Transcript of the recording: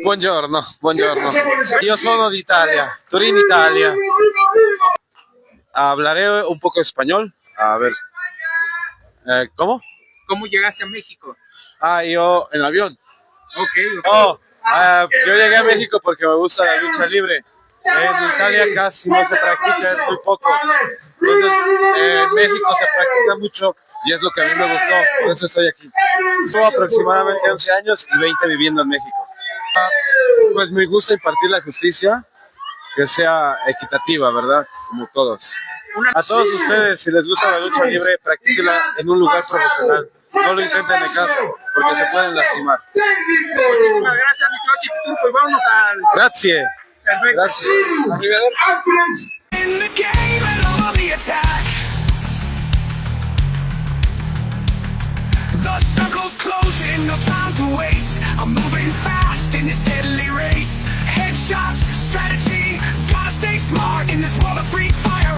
Buongiorno, buongiorno. Io sono d'Italia, Turín, Italia. Hablaré un poco español. A ver, ¿cómo? ¿Cómo llegaste a México? Yo en avión. Ok, ok. Yo llegué a México porque me gusta la lucha libre. En Italia casi no se practica, es muy poco. Entonces, en México se practica mucho y es lo que a mí me gustó, por eso estoy aquí. Llevo aproximadamente 11 años y 20 viviendo en México. Pues me gusta impartir la justicia, que sea equitativa, ¿verdad? Como todos. A todos ustedes, si les gusta la lucha libre, practíquenla en un lugar profesional. No lo intenten en casa, porque se pueden lastimar. Muchísimas gracias, mi coche. Pues vámonos al... Grazie. Perfecto. Grazie. Arrivederci. In the game and on the attack. The circle's closing, no time to waste. I'm moving fast in this deadly race. Headshots, strategy, gotta stay smart.